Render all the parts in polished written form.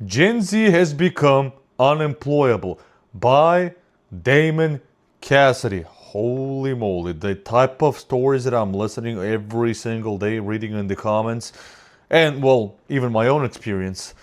Gen Z has become unemployable by Damon Cassidy. Holy moly, the type of stories that I'm listening every single day, reading in the comments, and well, even my own experience.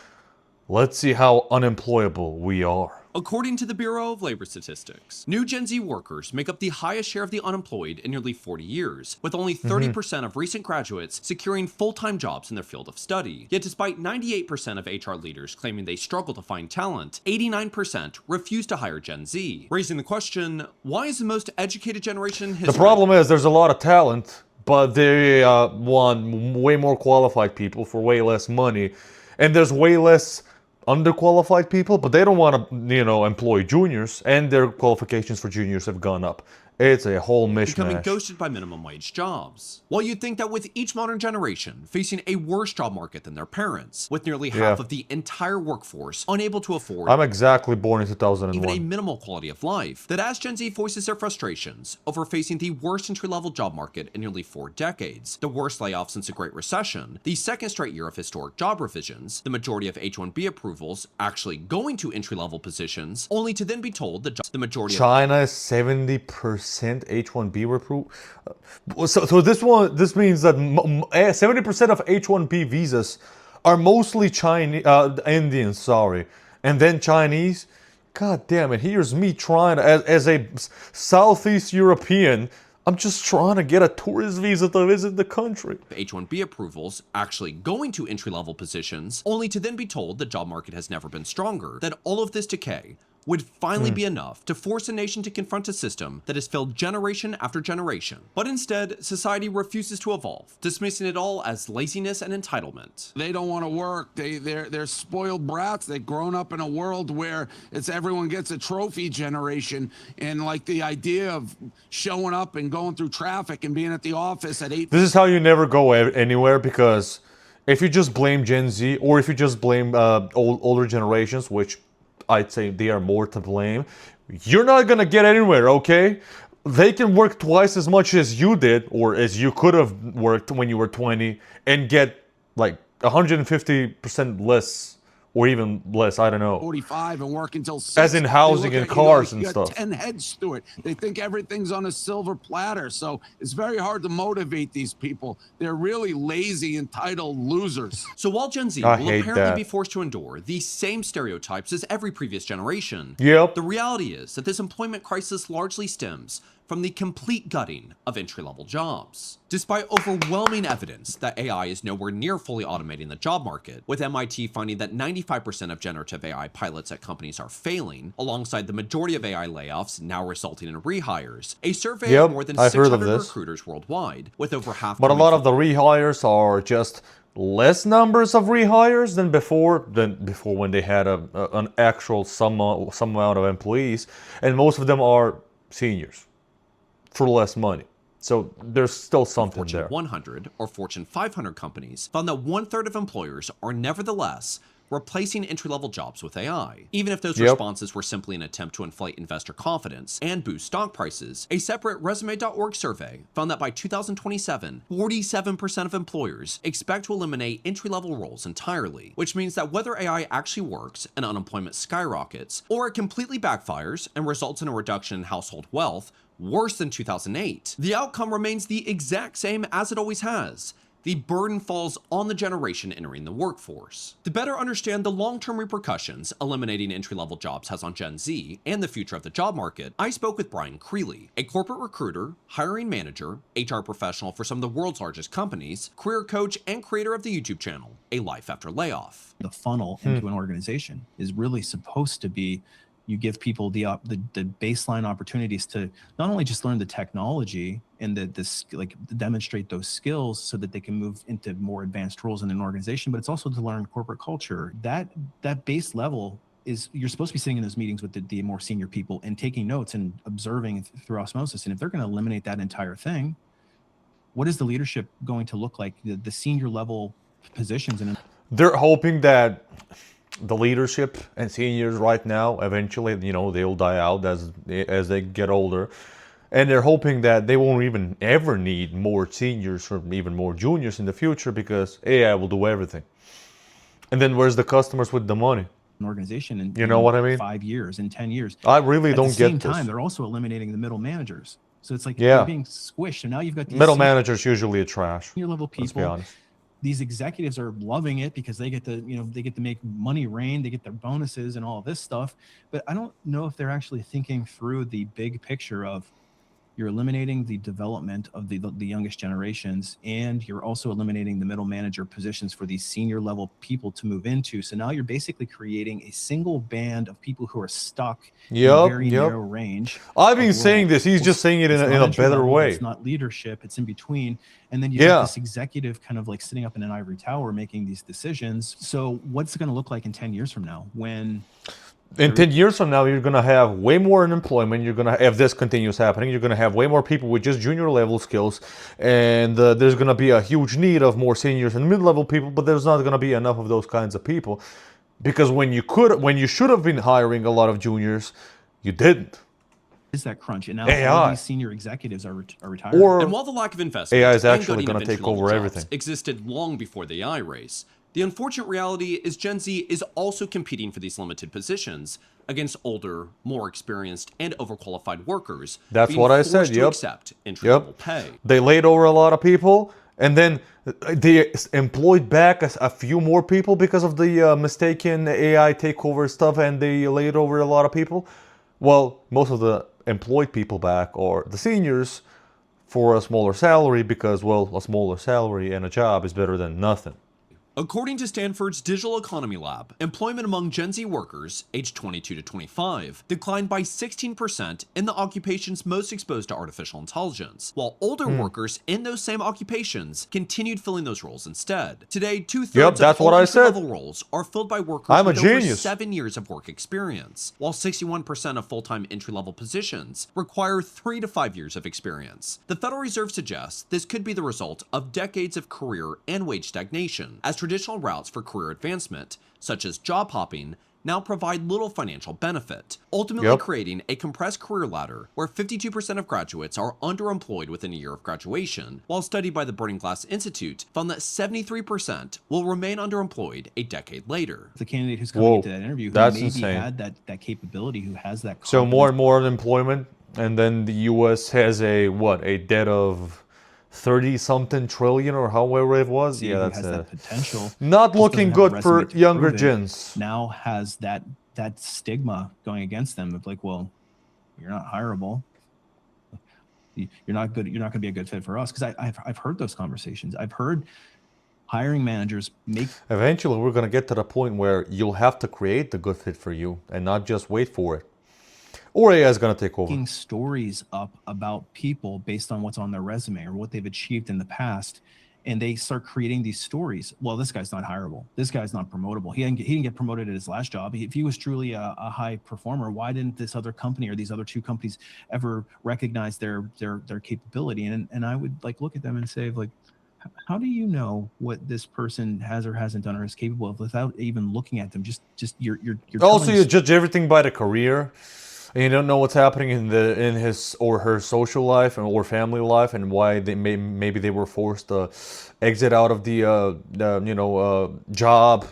Let's see how unemployable we are. According to the Bureau of Labor Statistics, new Gen Z workers make up the highest share of the unemployed in nearly 40 years, with only 30% of recent graduates securing full-time jobs in their field of study. Yet despite 98% of HR leaders claiming they struggle to find talent, 89% refuse to hire Gen Z, raising the question, why is the most educated generation in The history? problem is there's a lot of talent, but they want way more qualified people for way less money, and there's way less underqualified people, but they don't want to, employ juniors, and their qualifications for juniors have gone up. It's a whole Becoming mishmash. ghosted by minimum wage jobs. While you'd think that with each modern generation facing a worse job market than their parents, with nearly half Yeah. of the entire workforce unable to afford I'm exactly born in even a 2001. minimal quality of life, that as Gen Z voices their frustrations over facing the worst entry-level job market in nearly 4 decades, the worst layoffs since the Great Recession, the second straight year of historic job revisions, the majority of H-1B approvals actually going to entry-level positions, only to then be told that the majority of China is 70% H-1B recruit. So this means that 70% of H-1B visas are mostly Chinese, Indians, sorry, and then Chinese. God damn it! Here's me trying to, as a Southeast European, I'm just trying to get a tourist visa to visit the country. H-1B approvals actually going to entry-level positions, only to then be told the job market has never been stronger, that all of this decay would finally be enough to force a nation to confront a system that has failed generation after generation. But instead, society refuses to evolve, dismissing it all as laziness and entitlement. They don't want to work. They're spoiled brats. They've grown up in a world where it's everyone gets a trophy generation, and like the idea of showing up and going through traffic and being at the office at 8. This is how you never go anywhere, because if you just blame Gen Z, or if you just blame older generations, which I'd say they are more to blame, you're not gonna get anywhere, okay? They can work twice as much as you did, or as you could have worked when you were 20, and get like 150% less, or even less, I don't know. 45 and work until 6. As in housing They look and at you cars like and you got stuff. 10 heads to it. They think everything's on a silver platter. So it's very hard to motivate these people. They're really lazy, entitled losers. So while Gen Z I will hate apparently that. be forced to endure the same stereotypes as every previous generation, Yep. the reality is that this employment crisis largely stems from the complete gutting of entry-level jobs. Despite overwhelming evidence that AI is nowhere near fully automating the job market, with MIT finding that 95% of generative AI pilots at companies are failing, alongside the majority of AI layoffs now resulting in rehires, a survey Yep, of more than I've heard of 600 this. recruiters worldwide, with over half But a coming lot from of the rehires are just less numbers of rehires than before when they had an actual some amount of employees, and most of them are seniors for less money. So there's still something Fortune there. 100 or Fortune 500 companies found that 1/3 of employers are nevertheless replacing entry-level jobs with AI. Even if those Yep. responses were simply an attempt to inflate investor confidence and boost stock prices, a separate Resume.org survey found that by 2027, 47% of employers expect to eliminate entry-level roles entirely, which means that whether AI actually works and unemployment skyrockets, or it completely backfires and results in a reduction in household wealth, worse than 2008, the outcome remains the exact same as it always has. The burden falls on the generation entering the workforce. To better understand the long-term repercussions eliminating entry-level jobs has on Gen Z and the future of the job market, I spoke with Brian Creeley, a corporate recruiter, hiring manager, HR professional for some of the world's largest companies, career coach, and creator of the YouTube channel, A Life After Layoff. The funnel into an organization is really supposed to be, you give people the baseline opportunities to not only just learn the technology and demonstrate those skills so that they can move into more advanced roles in an organization, but it's also to learn corporate culture. That base level is, you're supposed to be sitting in those meetings with the more senior people and taking notes and observing through osmosis. And if they're going to eliminate that entire thing, what is the leadership going to look like? The senior level positions in They're hoping that the leadership and seniors right now, eventually, they'll die out as they get older, and they're hoping that they won't even ever need more seniors or even more juniors in the future, because AI will do everything. And then where's the customers with the money? An organization in You know what I mean? 5 years, in 10 years. I really At don't the same get this. time, they're also eliminating the middle managers. So it's like Yeah. they're being squished. And now you've got these Middle managers usually are trash. senior level Let's be people. honest. These executives are loving it because they get to, they get to make money rain, they get their bonuses and all this stuff. But I don't know if they're actually thinking through the big picture of, you're eliminating the development of the youngest generations, and you're also eliminating the middle manager positions for these senior level people to move into. So now you're basically creating a single band of people who are stuck in a very narrow range. I've been saying this. He's just saying it in a better way. It's not leadership. It's in between. And then you have this executive kind of like sitting up in an ivory tower making these decisions. So what's it going to look like in 10 years from now when... In 10 years from now, you're going to have way more unemployment. You're going to, if this continues happening, you're going to have way more people with just junior level skills. And there's going to be a huge need of more seniors and mid-level people, but there's not going to be enough of those kinds of people. Because when you should have been hiring a lot of juniors, you didn't. Is that crunch? And now all these senior executives are retiring. And while the lack of investment AI is actually going to take over everything existed long before the AI race, the unfortunate reality is Gen Z is also competing for these limited positions against older, more experienced, and overqualified workers. That's what I said. To accept entry-level pay. They laid over a lot of people, and then they employed back a few more people because of the mistaken AI takeover stuff, and they laid over a lot of people. Well, most of the employed people back are the seniors for a smaller salary because, well, a smaller salary and a job is better than nothing. According to Stanford's Digital Economy Lab, employment among Gen Z workers aged 22 to 25 declined by 16% in the occupations most exposed to artificial intelligence, while older workers in those same occupations continued filling those roles instead. Today, 2/3 of all entry-level roles are filled by workers with over 7 years of work experience, while 61% of full-time entry-level positions require 3 to 5 years of experience. The Federal Reserve suggests this could be the result of decades of career and wage stagnation, as traditional routes for career advancement, such as job hopping, now provide little financial benefit, ultimately creating a compressed career ladder where 52% of graduates are underemployed within a year of graduation, while a study by the Burning Glass Institute found that 73% will remain underemployed a decade later. The candidate who's coming into that interview who maybe had that capability, who has that confidence. So more and more unemployment, and then the U.S. has a debt of 30-something trillion or however it was. Yeah, that's that potential. Not looking good for younger gens. Now has that stigma going against them of like, well, you're not hireable. You're not good. You're not going to be a good fit for us. Because I've heard those conversations. I've heard hiring managers make. Eventually, we're going to get to the point where you'll have to create the good fit for you and not just wait for it. Or AI is going to take over. Making stories up about people based on what's on their resume or what they've achieved in the past, and they start creating these stories. Well, this guy's not hireable. This guy's not promotable. He didn't get promoted at his last job. If he was truly a high performer, why didn't this other company or these other two companies ever recognize their capability? And I would like look at them and say, like, how do you know what this person has or hasn't done or is capable of without even looking at them? Just you're also, you judge everything by the career. And you don't know what's happening in his or her social life or family life, and why maybe they were forced to exit out of the job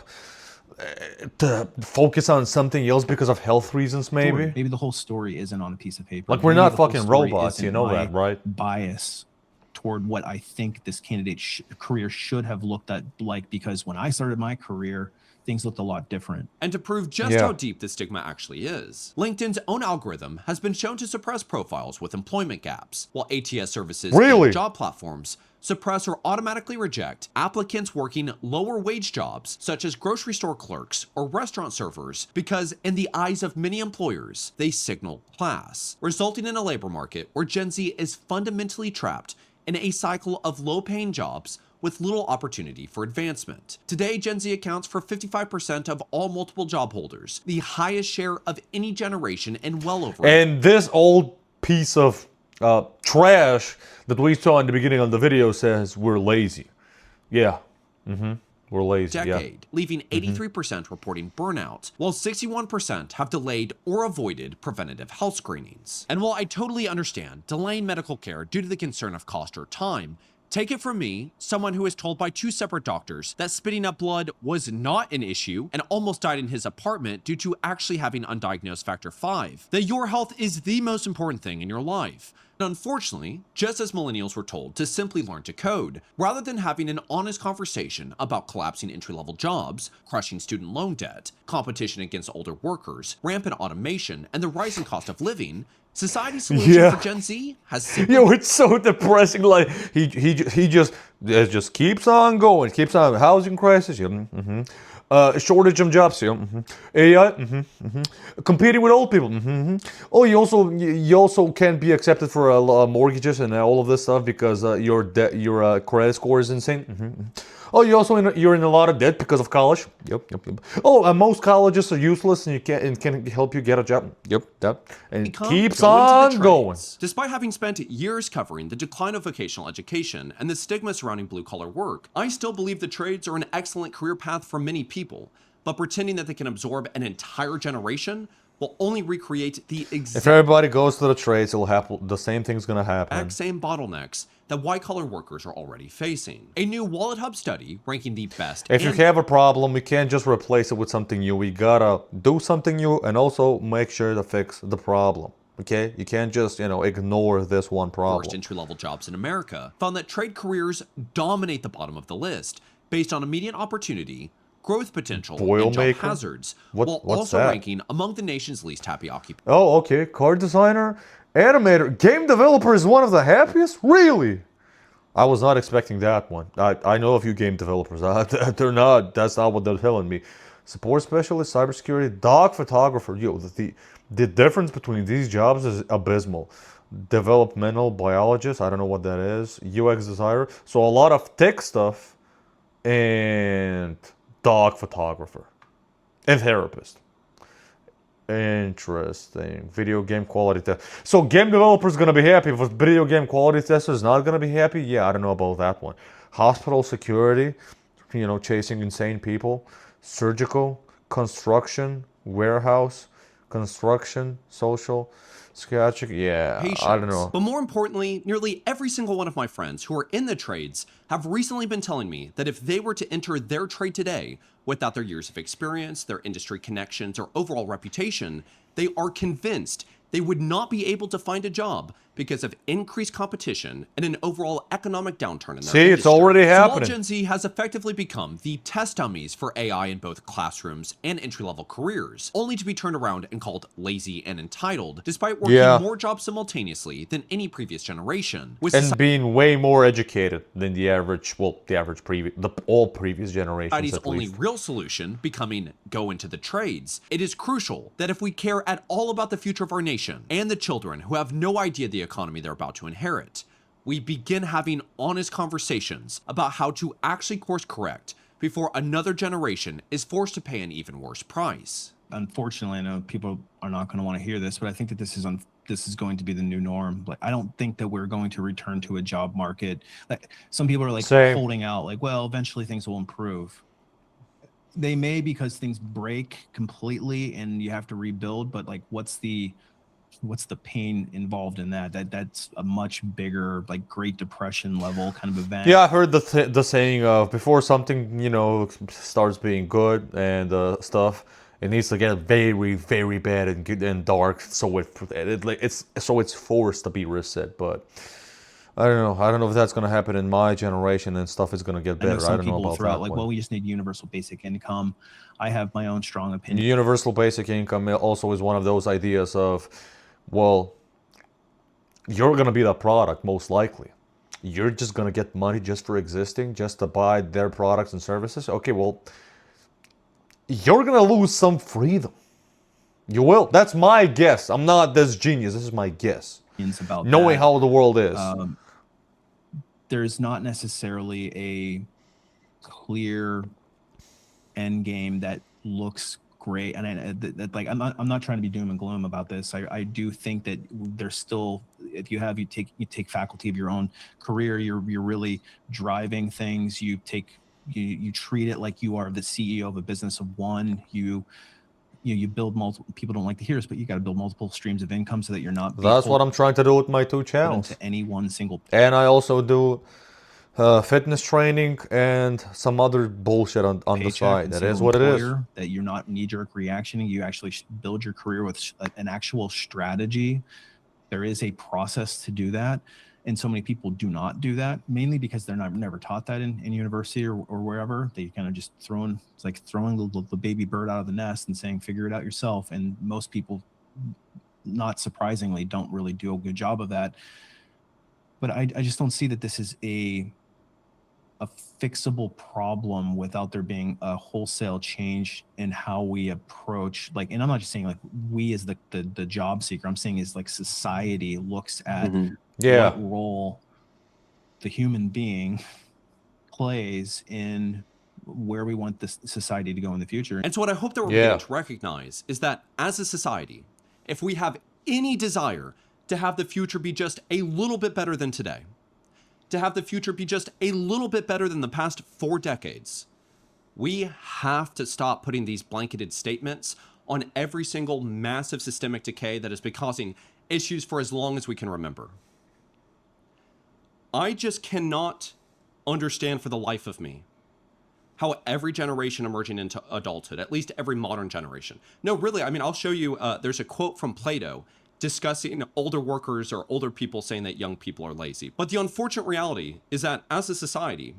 to focus on something else because of health reasons. Maybe the whole story isn't on a piece of paper. Like, we're not fucking robots, you know that, right? Bias toward what I think this candidate's career should have looked at like, because when I started my career, things looked a lot different. And to prove just how deep the stigma actually is, LinkedIn's own algorithm has been shown to suppress profiles with employment gaps, while ATS services and job platforms suppress or automatically reject applicants working lower wage jobs, such as grocery store clerks or restaurant servers, because in the eyes of many employers, they signal class, resulting in a labor market where Gen Z is fundamentally trapped in a cycle of low-paying jobs with little opportunity for advancement. Today, Gen Z accounts for 55% of all multiple job holders, the highest share of any generation and well over. And this old piece of trash that we saw in the beginning of the video says we're lazy. Yeah. We're lazy. Decade, leaving 83% reporting burnout, while 61% have delayed or avoided preventative health screenings. And while I totally understand delaying medical care due to the concern of cost or time, Take it from me, someone who was told by 2 separate doctors that spitting up blood was not an issue and almost died in his apartment due to actually having undiagnosed factor V, that your health is the most important thing in your life. And unfortunately, just as millennials were told to simply learn to code, rather than having an honest conversation about collapsing entry-level jobs, crushing student loan debt, competition against older workers, rampant automation, and the rising cost of living, society's solution for Gen Z has simply Yo, it's so depressing. Like he just keeps on going, keeps on. Housing crisis, shortage of jobs, AI, competing with old people. Oh, you also can't be accepted for mortgages and all of this stuff because your credit score is insane. Oh, you're in a lot of debt because of college. Yep. Oh, most colleges are useless and can help you get a job. Yep, that and it keeps on going. Despite having spent years covering the decline of vocational education and the stigma surrounding blue-collar work, I still believe the trades are an excellent career path for many people, but pretending that they can absorb an entire generation will only recreate the If everybody goes to the trades, it'll happen. The same thing's gonna happen. Same bottlenecks that white-collar workers are already facing. A new Wallet Hub study ranking the best. If you have a problem, we can't just replace it with something new. We gotta do something new and also make sure to fix the problem. Okay, you can't just ignore this one problem. First entry-level jobs in America found that trade careers dominate the bottom of the list based on immediate opportunity, growth potential, and job hazards, while also ranking among the nation's least happy occupations. Oh, okay. Car designer, animator, game developer is one of the happiest? Really? I was not expecting that one. I know a few game developers. They're not. That's not what they're telling me. Support specialist, cybersecurity, dog photographer. Yo, the difference between these jobs is abysmal. Developmental biologist, I don't know what that is. UX designer. So a lot of tech stuff and dog photographer and therapist. Interesting. Video game quality test. So game developer's gonna be happy. If video game quality tester is not gonna be happy, yeah, I don't know about that one. Hospital security, chasing insane people. Surgical, construction, warehouse, construction, social, psychiatric, yeah, patience. I don't know. But more importantly, nearly every single one of my friends who are in the trades have recently been telling me that if they were to enter their trade today without their years of experience, their industry connections, or overall reputation, they are convinced they would not be able to find a job because of increased competition and an overall economic downturn in their industry. It's already happening. So while Gen Z has effectively become the test dummies for AI in both classrooms and entry-level careers, only to be turned around and called lazy and entitled, despite working more jobs simultaneously than any previous generation. And being way more educated than all previous generations. Society's only real solution becoming go into the trades. It is crucial that if we care at all about the future of our nation and the children who have no idea the economy they're about to inherit, we begin having honest conversations about how to actually course correct before another generation is forced to pay an even worse price. Unfortunately, I know people are not going to want to hear this, but I think that this is going to be the new norm. Like, I don't think that we're going to return to a job market. Like, some people are like holding out, like, well, eventually things will improve. They may, because things break completely and you have to rebuild, but like, what's the pain involved in that? That's a much bigger, like, Great Depression level kind of event. Yeah, I heard the saying of before something starts being good and stuff, it needs to get very, very bad and good and dark, so it's forced to be reset. But I don't know if that's gonna happen in my generation and stuff is gonna get better. I don't know about that. Like, well, we just need universal basic income. I have my own strong opinion. Universal basic income also is one of those ideas of, well, you're gonna be the product most likely. You're just gonna get money just for existing, just to buy their products and services. Okay, well, you're gonna lose some freedom. You will. That's my guess. I'm not this genius. This is my guess. About knowing how the world is. There's not necessarily a clear end game that looks great, and I'm not trying to be doom and gloom about this. I do think that there's still, if you take faculty of your own career, you're really driving things. You treat it like you are the CEO of a business of one. You build multiple. People don't like to hear this, but you got to build multiple streams of income so that you're not. That's what I'm trying to do with my 2 channels. To any one single. And I also do fitness training, and some other bullshit on the Paycheck side. and That single is what it is. employer, that you're not knee-jerk reactioning. You actually build your career with an actual strategy. There is a process to do that. And so many people do not do that, mainly because they're never taught that in university or wherever. They kind of just it's like throwing the baby bird out of the nest and saying, figure it out yourself. And most people, not surprisingly, don't really do a good job of that. But I just don't see that this is a fixable problem without there being a wholesale change in how we approach, like, and I'm not just saying like we as the job seeker, I'm saying is like society looks at Yeah. what role the human being plays in where we want this society to go in the future. And so what I hope that we're beginning to recognize is that as a society, if we have any desire to have the future be just a little bit better than today, to have the future be just a little bit better than the past 4 decades, we have to stop putting these blanketed statements on every single massive systemic decay that has been causing issues for as long as we can remember. I just cannot understand for the life of me how every generation emerging into adulthood, at least every modern generation. No, really, I mean, I'll show you, there's a quote from Plato discussing older workers or older people saying that young people are lazy. But the unfortunate reality is that as a society,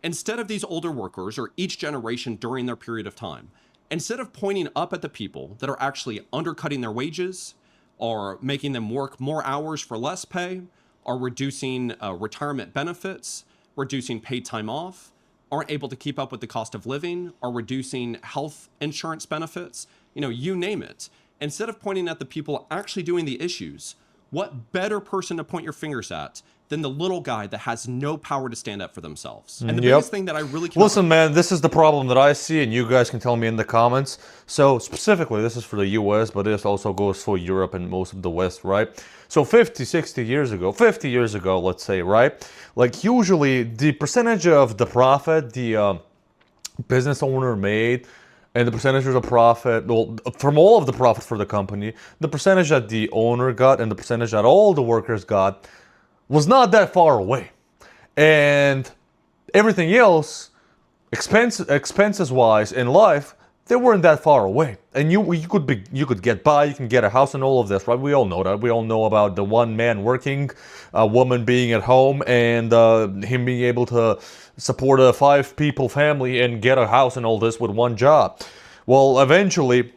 instead of these older workers or each generation during their period of time, instead of pointing up at the people that are actually undercutting their wages or making them work more hours for less pay, or reducing retirement benefits, reducing paid time off, aren't able to keep up with the cost of living, or reducing health insurance benefits, you name it. Instead of pointing at the people actually doing the issues, what better person to point your fingers at than the little guy that has no power to stand up for themselves? And the biggest thing that I really cannot... Listen, man, this is the problem that I see, and you guys can tell me in the comments. So specifically, this is for the US, but this also goes for Europe and most of the West, right? So 50 years ago, let's say, right? Like usually the percentage of the profit the business owner made, and the percentage of the profit, well, from all of the profit for the company, the percentage that the owner got and the percentage that all the workers got was not that far away. And everything else, expenses wise in life, they weren't that far away. And you could get by, you can get a house and all of this, right? We all know that. We all know about the one man working, a woman being at home, and him being able to support a 5-people family and get a house and all this with one job. Well, eventually,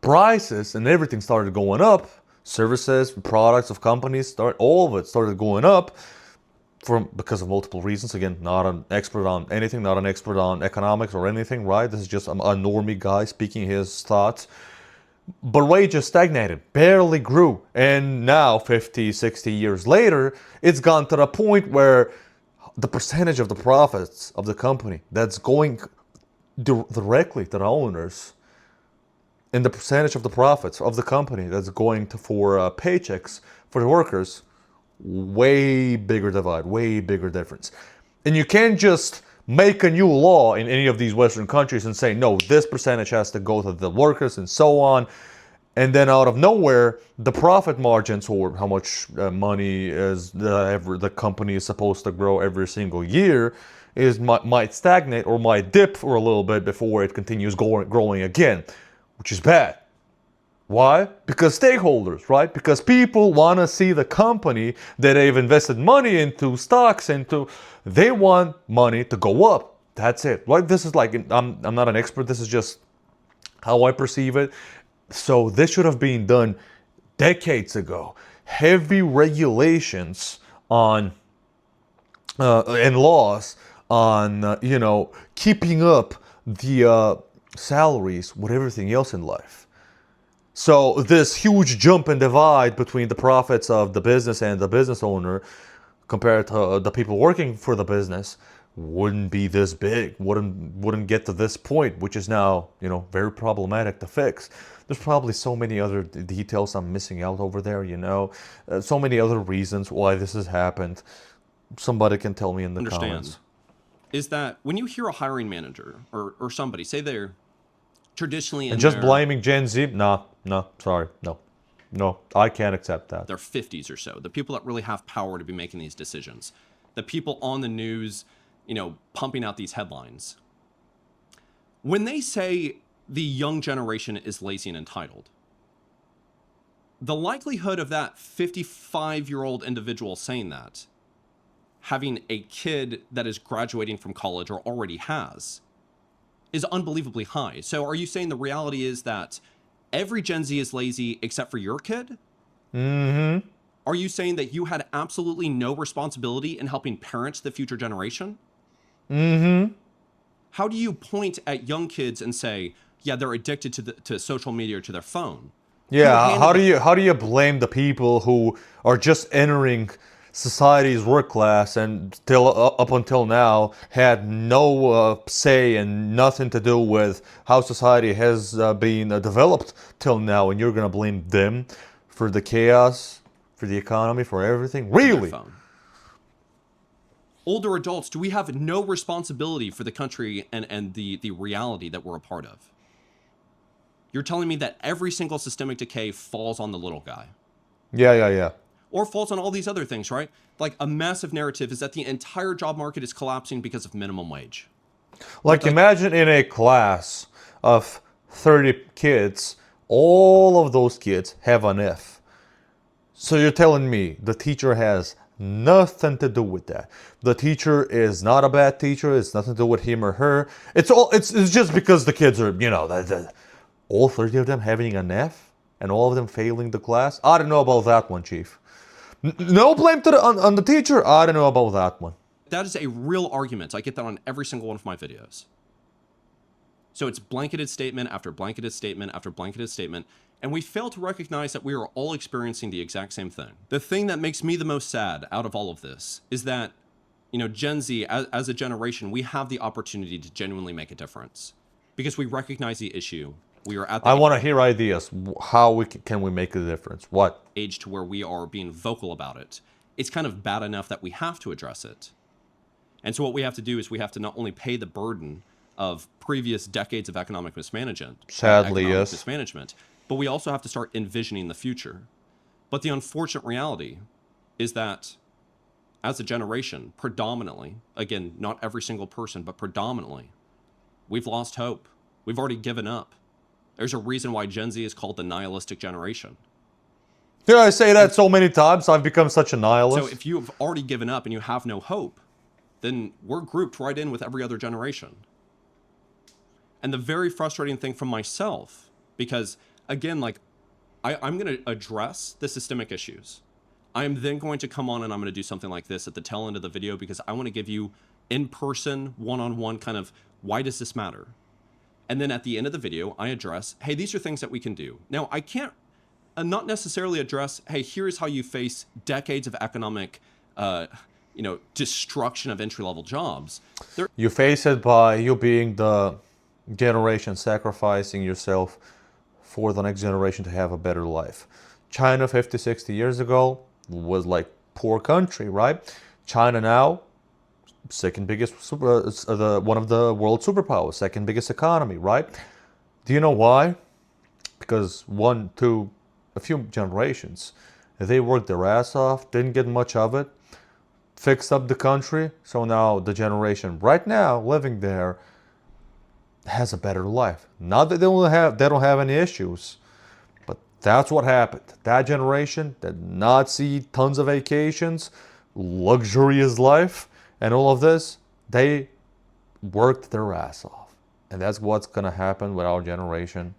prices and everything started going up. Services, products of companies, all of it started going up because of multiple reasons. Again, not an expert on anything, not an expert on economics or anything, right? This is just a normie guy speaking his thoughts. But wages stagnated, barely grew. And now, 50, 60 years later, it's gone to the point where the percentage of the profits of the company that's going directly to the owners, and the percentage of the profits of the company that's going for paychecks for the workers, way bigger divide, way bigger difference. And you can't just make a new law in any of these Western countries and say, no, this percentage has to go to the workers and so on. And then out of nowhere, the profit margins, or how much money is the company is supposed to grow every single year, might stagnate or might dip for a little bit before it continues growing again, which is bad. Why? Because stakeholders, right? Because people want to see the company that they've invested money into, stocks into, they want money to go up. That's it. Right? This is like, I'm not an expert. This is just how I perceive it. So this should have been done decades ago. Heavy regulations on and laws on keeping up the salaries with everything else in life. So this huge jump and divide between the profits of the business and the business owner compared to the people working for the business wouldn't be this big, wouldn't get to this point, which is now, very problematic to fix. There's probably so many other details I'm missing out over there, so many other reasons why this has happened. Somebody can tell me in the comments. Is that when you hear a hiring manager or somebody say they're traditionally and just blaming Gen Z, no, sorry, no, I can't accept that. Their 50s or so, the people that really have power to be making these decisions, the people on the news, pumping out these headlines. When they say the young generation is lazy and entitled, the likelihood of that 55-year-old individual saying that, having a kid that is graduating from college or already has, is unbelievably high. So are you saying the reality is that every Gen Z is lazy except for your kid? Mm-hmm. Are you saying that you had absolutely no responsibility in helping parent the future generation? Mm-hmm. How do you point at young kids and say, yeah, they're addicted to social media or to their phone? Yeah, how do you blame the people who are just entering society's work class and up until now had no say and nothing to do with how society has been developed till now, and you're gonna blame them for the chaos, for the economy, for everything? Really? Older adults, do we have no responsibility for the country and the reality that we're a part of? You're telling me that every single systemic decay falls on the little guy. Yeah. Or falls on all these other things, right? Like a massive narrative is that the entire job market is collapsing because of minimum wage. Like imagine in a class of 30 kids, all of those kids have an F. So you're telling me the teacher has nothing to do with that. The teacher is not a bad teacher. It's nothing to do with him or her. It's just because the kids are, all 30 of them having an F and all of them failing the class. I don't know about that one, Chief. No blame on the teacher. I don't know about that one. That is a real argument. I get that on every single one of my videos. So it's blanketed statement after blanketed statement after blanketed statement, and we fail to recognize that we are all experiencing the exact same thing. The thing that makes me the most sad out of all of this is that, Gen Z, as a generation, we have the opportunity to genuinely make a difference because we recognize the issue. We are at the I want to hear ideas. How can we make a difference? What? Age to where we are being vocal about it. It's kind of bad enough that we have to address it. And so what we have to do is we have to not only pay the burden of previous decades of economic mismanagement, but we also have to start envisioning the future. But the unfortunate reality is that as a generation, predominantly, again, not every single person, but predominantly, we've lost hope. We've already given up. There's a reason why Gen Z is called the nihilistic generation. Yeah, I say that so many times. I've become such a nihilist. So if you've already given up and you have no hope, then we're grouped right in with every other generation. And the very frustrating thing from myself, because again, I'm going to address the systemic issues. I'm then going to come on and I'm going to do something like this at the tail end of the video because I want to give you in-person, one-on-one kind of, why does this matter? And then at the end of the video, I address, hey, these are things that we can do. Now, I can't not necessarily address, hey, here's how you face decades of economic, destruction of entry-level jobs. You face it by you being the generation sacrificing yourself for the next generation to have a better life. China 50, 60 years ago was like poor country, right? China now, second biggest, one of the world superpowers, second biggest economy, right? Do you know why? Because a few generations, they worked their ass off, didn't get much of it, fixed up the country, so now the generation right now living there has a better life. Not that they don't have any issues, but that's what happened. That generation did not see tons of vacations, luxurious life, and all of this. They worked their ass off. And that's what's going to happen with our generation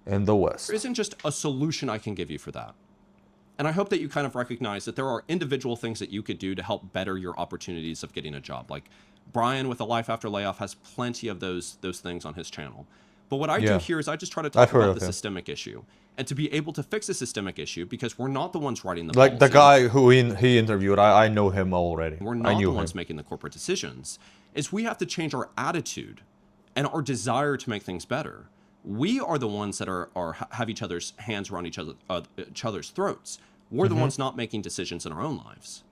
in the West. There isn't just a solution I can give you for that. And I hope that you kind of recognize that there are individual things that you could do to help better your opportunities of getting a job. Like Brian with a Life After Layoff has plenty of those things on his channel. But what I do here is I just try to talk about the systemic issue and to be able to fix the systemic issue because we're not the ones writing the policy. Like the guy who he interviewed, I know him already. We're not the ones making the corporate decisions. Is we have to change our attitude and our desire to make things better. We are the ones that have each other's hands around each other's throats. We're the ones not making decisions in our own lives.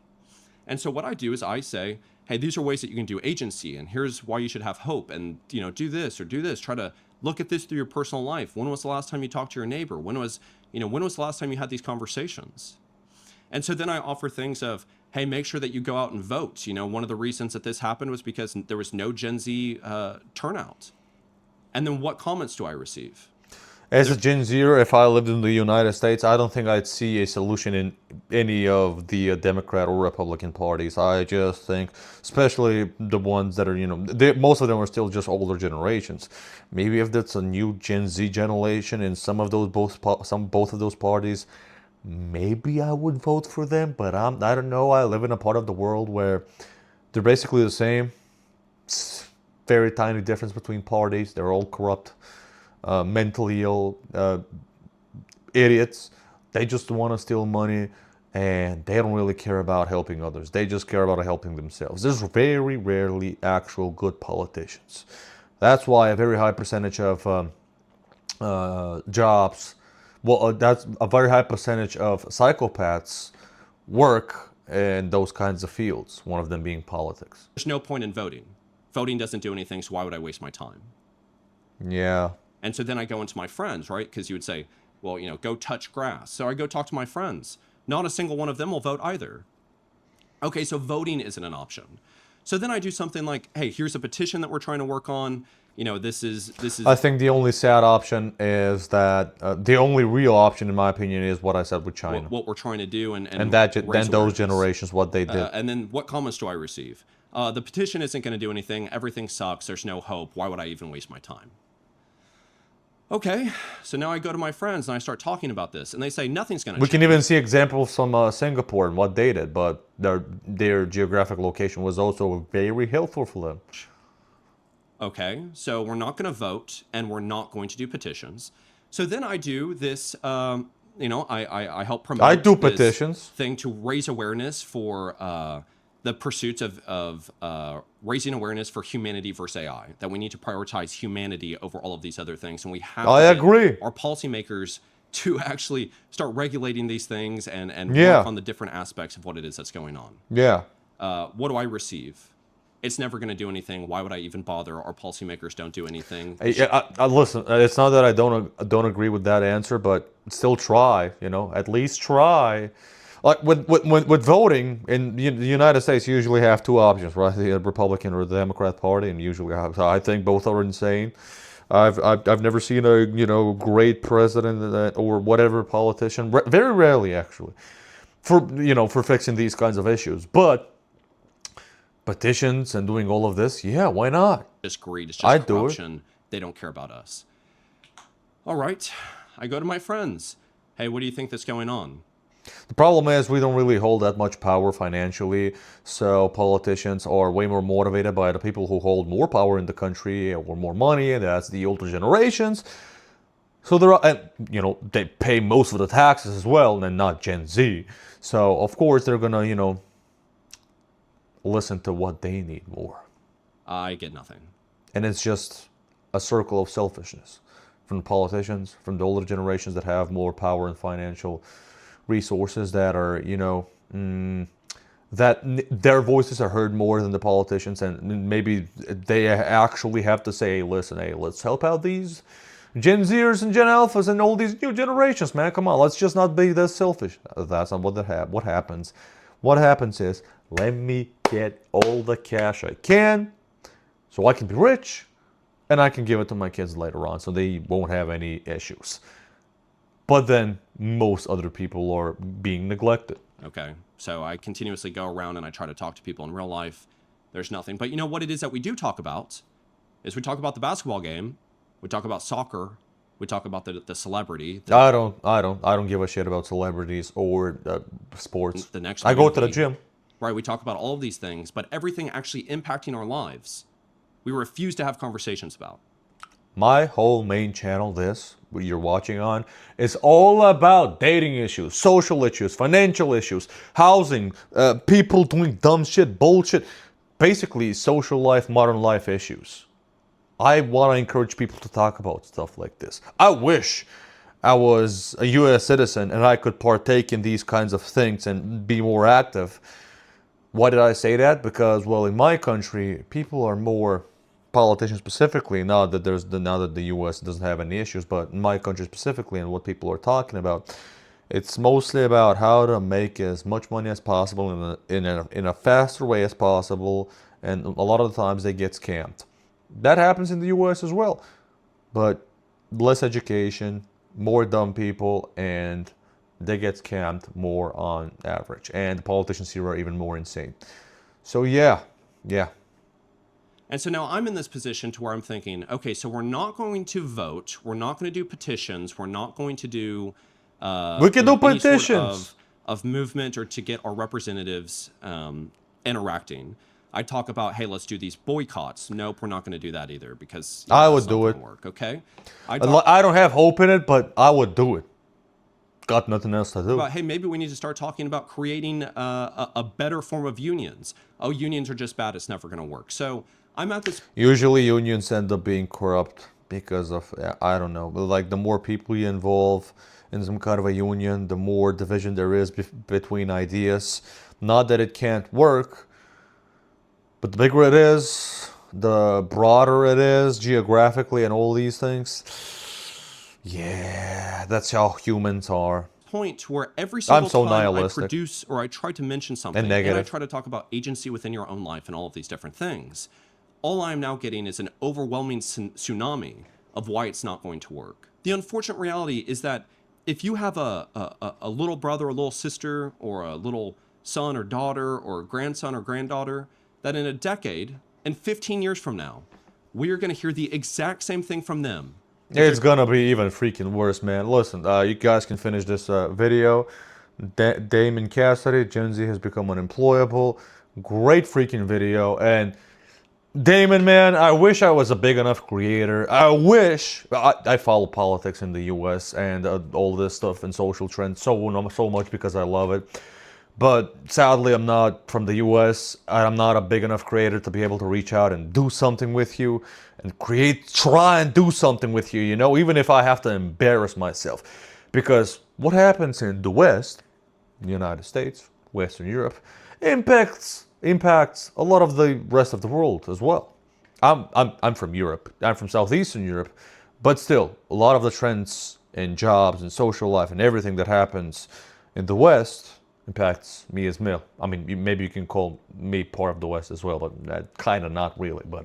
And so what I do is I say, hey, these are ways that you can do agency, and here's why you should have hope, and do this or do this. Try to look at this through your personal life. When was the last time you talked to your neighbor? When was the last time you had these conversations? And so then I offer things of, hey, make sure that you go out and vote. You know, one of the reasons that this happened was because there was no Gen Z turnout. And then what comments do I receive? As a Gen Zer, if I lived in the United States, I don't think I'd see a solution in any of the Democrat or Republican parties. I just think, especially the ones that are, most of them are still just older generations. Maybe if that's a new Gen Z generation in some of those both of those parties, maybe I would vote for them. But I don't know. I live in a part of the world where they're basically the same. It's very tiny difference between parties. They're all corrupt. Mentally ill idiots. They just want to steal money, and they don't really care about helping others. They just care about helping themselves. There's very rarely actual good politicians. That's why a very high percentage of jobs, that's a very high percentage of psychopaths work in those kinds of fields, one of them being politics. There's no point in voting. Voting doesn't do anything, so why would I waste my time? Yeah. And so then I go into my friends, right? Because you would say, well, go touch grass. So I go talk to my friends. Not a single one of them will vote either. Okay, so voting isn't an option. So then I do something like, hey, here's a petition that we're trying to work on. This is. I think the only sad option is that the only real option, in my opinion, is what I said with China. What we're trying to do, and then those generations, what they did. And then what comments do I receive? The petition isn't going to do anything. Everything sucks. There's no hope. Why would I even waste my time? Okay, so now I go to my friends and I start talking about this, and they say nothing's going to change. We can even see examples from Singapore and what they did, but their geographic location was also very helpful for them. Okay, so we're not going to vote, and we're not going to do petitions. So then I do this, I help promote I do this petitions. Thing to raise awareness for the pursuits of raising awareness for humanity versus AI, that we need to prioritize humanity over all of these other things. And we have I to get agree. our policymakers to actually start regulating these things and Yeah. work on the different aspects of what it is that's going on. Yeah. What do I receive? It's never going to do anything. Why would I even bother? Our policymakers don't do anything. Listen, it's not that I don't agree with that answer, but still try. At least try. Like with voting in the United States, you usually have two options, right? The Republican or the Democrat Party, and usually I think both are insane. I've never seen a great president or whatever politician, very rarely actually, for fixing these kinds of issues. But petitions and doing all of this, yeah, why not? Just greed. It's I just do it. corruption. They don't care about us. All right. I go to my friends. Hey, what do you think that's going on? The problem is we don't really hold that much power financially, so politicians are way more motivated by the people who hold more power in the country or more money, and that's the older generations. So they pay most of the taxes as well, and not Gen Z. So of course they're gonna, listen to what they need more. I get nothing. And it's just a circle of selfishness from the politicians, from the older generations that have more power and financial resources that are, that their voices are heard more than the politicians, and maybe they actually have to say, listen, hey, let's help out these Gen Zers and Gen Alphas and all these new generations, man. Come on, let's just not be this selfish. That's not what happens. What happens is, let me get all the cash I can so I can be rich, and I can give it to my kids later on so they won't have any issues. But then most other people are being neglected. Okay, so I continuously go around and I try to talk to people in real life. There's nothing. But what it is that we do talk about is we talk about the basketball game. We talk about soccer. We talk about the celebrity. I don't give a shit about celebrities or sports. The next I go movie. to the gym. Right, we talk about all of these things, but everything actually impacting our lives, we refuse to have conversations about. My whole main channel, what you're watching on, is all about dating issues, social issues, financial issues, housing, people doing dumb shit, bullshit, basically social life, modern life issues. I want to encourage people to talk about stuff like this. I wish I was a U.S. citizen and I could partake in these kinds of things and be more active. Why did I say that? Because, well, in my country, people are more, politicians specifically, now that the U.S. doesn't have any issues, but in my country specifically, and what people are talking about, It's mostly about how to make as much money as possible in a faster way as possible, and a lot of the times they get scammed. That happens in the US as well, but less education, more dumb people, and they get scammed more on average. And the politicians here are even more insane. So yeah. And so now I'm in this position to where I'm thinking, okay, so we're not going to vote, we're not going to do petitions, we're not going to do We can do any sort petitions. of movement or to get our representatives interacting. I talk about, hey, let's do these boycotts. Nope, we're not going to do that either because I that's would not do gonna it. work, okay? I don't have hope in it, but I would do it. Got nothing else to do. About, hey, maybe we need to start talking about creating a better form of unions. Oh, unions are just bad. It's never going to work. So I'm at this. Usually unions end up being corrupt because of, I don't know, but like the more people you involve in some kind of a union, the more division there is between ideas. Not that it can't work, but the bigger it is, the broader it is geographically and all these things. Yeah, that's how humans are. Point where every single so time I nihilistic. produce or I try to mention something negative. and I try to talk about agency within your own life and all of these different things, all I'm now getting is an overwhelming tsunami of why it's not going to work. The unfortunate reality is that if you have a little brother or little sister or a little son or daughter or grandson or granddaughter, that in a decade and 15 years from now, we are going to hear the exact same thing from them. It's gonna be even freaking worse, man. Listen, you guys can finish this video. Damon Cassidy, Gen Z has become unemployable. Great freaking video. And Damon, man, I wish I was a big enough creator. I wish I follow politics in the US and all this stuff and social trends so much because I love it. But sadly, I'm not from the US. I'm not a big enough creator to be able to reach out and do something with you and try and do something with you, you know, even if I have to embarrass myself. Because what happens in the West, the United States, Western Europe, impacts a lot of the rest of the world as well. I'm from Europe. I'm from Southeastern Europe, but still, a lot of the trends in jobs and social life and everything that happens in the West impacts me as male. I mean, maybe you can call me part of the West as well, but kind of not really. But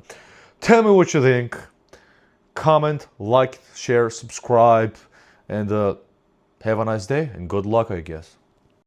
tell me what you think. Comment, like, share, subscribe, and have a nice day and good luck, I guess.